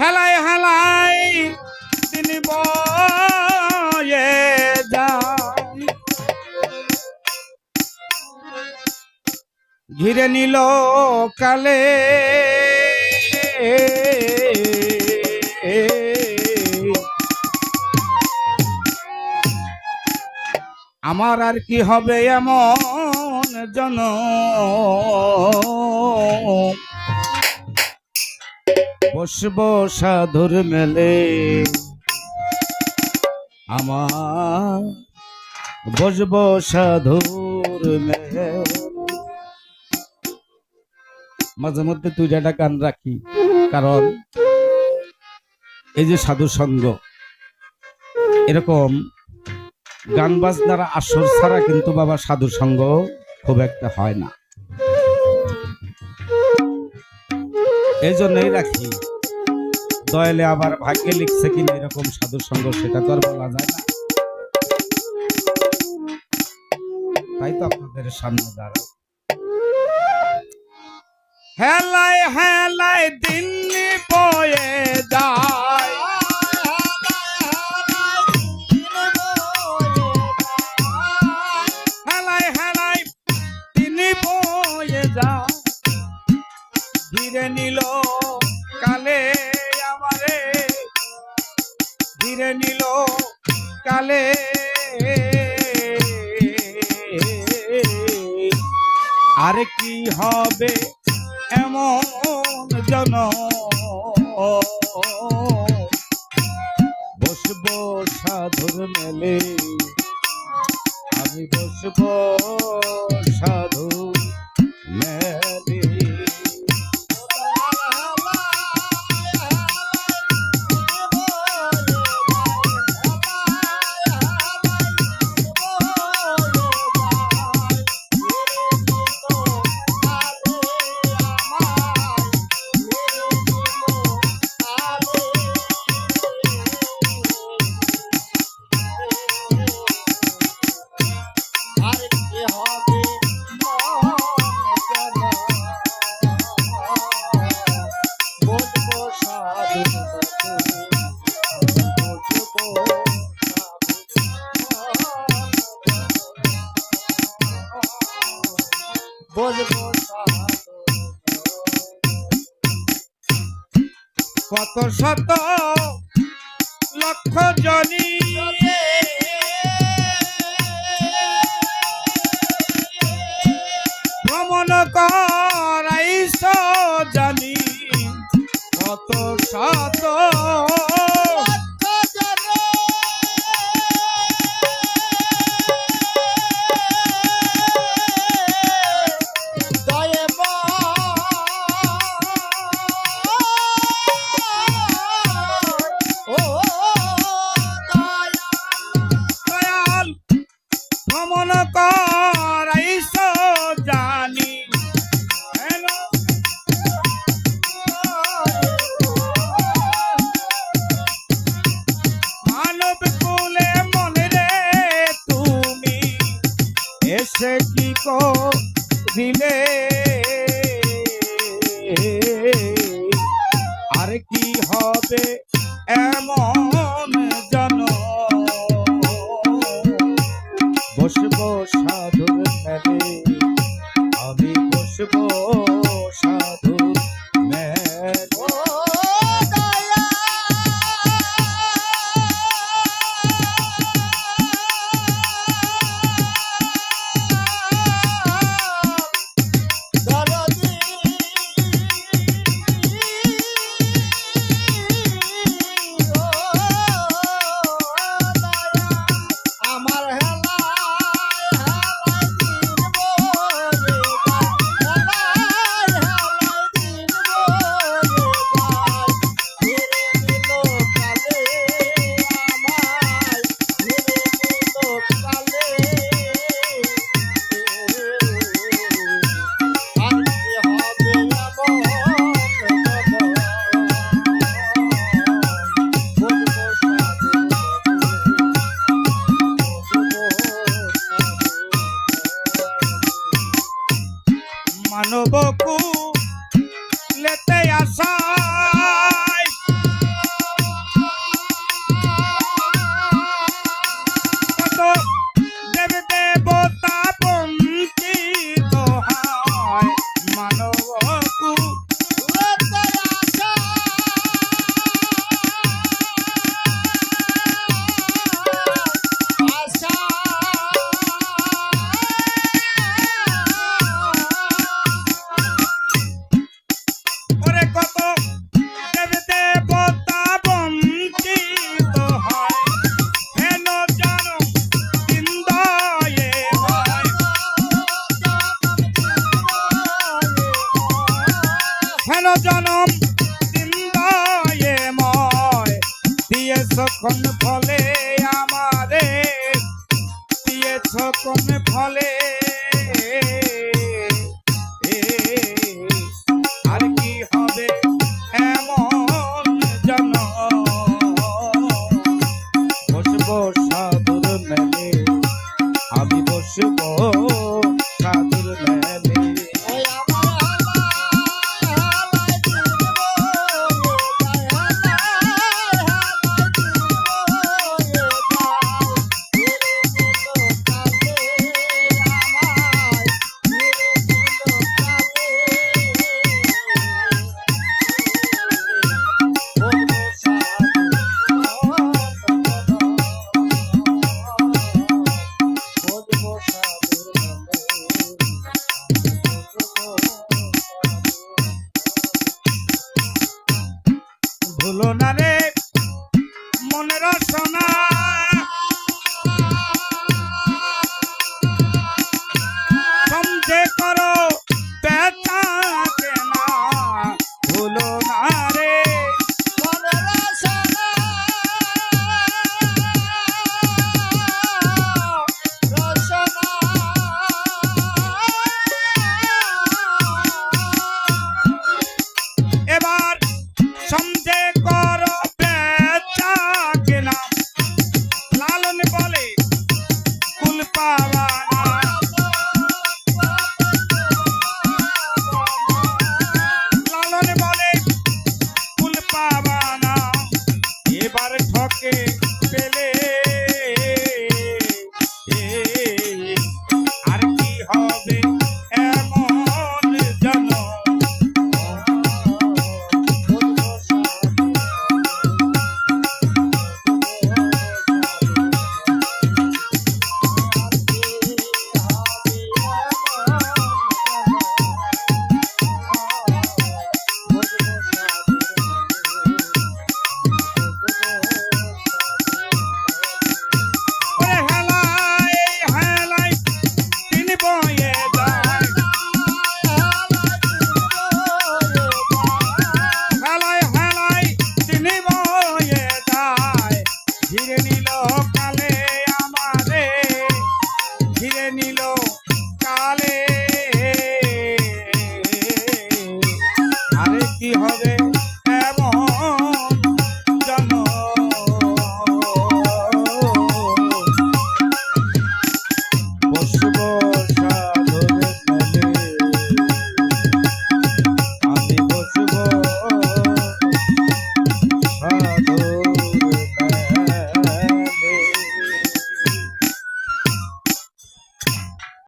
হেলাই হেলাই দিন বয়ে যায়, ঘিরে নিল কালে আমার আর কি হবে এমন জন বসব সাধুর মেলে, আমার বসব সাধুর মেলে। মাঝে মধ্যে তুই একটা গান রাখি, কারণ এই যে সাধু সঙ্গ, এরকম গান বাজনার আসর ছাড়া কিন্তু বাবা সাধু সঙ্গ খুব একটা হয় না। এই জন্যই রাখি, দয়ালে আবার ভাগ্যে লিখছে কিনা এরকম সাধু সঙ্গ সেটা তো আর বলা যায় না, তাই তো আপনাদের সামনে দাঁড়ায়। হেলায় হেলায় দিন বয়ে যায়, হেলায় হেলায় দিন বয়ে যায়, ধীরে নিল কালে আমারে, ধীরে নিল কালে। আর কি হবে এমন জন বসব সাধুর মেলে, আমি বসব সাধু মেলে। কত শত লক্ষ জনি ভ্রমণ করাইছ জানি, কত শত ভ্রমণ করাইছ জানি, মানব কুলে মনে রে তুমি এসে কি দিলে, আর কি হবে এমন জন বসব সাধুর মেলে, আমি বসব সাধুর মেলে। দিয়েছ কোন ফলে আমারে দিয়েছ কোন ফলে আর কি হবে এমন জন বসবো সাধুর মেলে আমি বসবো সাধুর মেলে ভুলো না রে মনের সোনা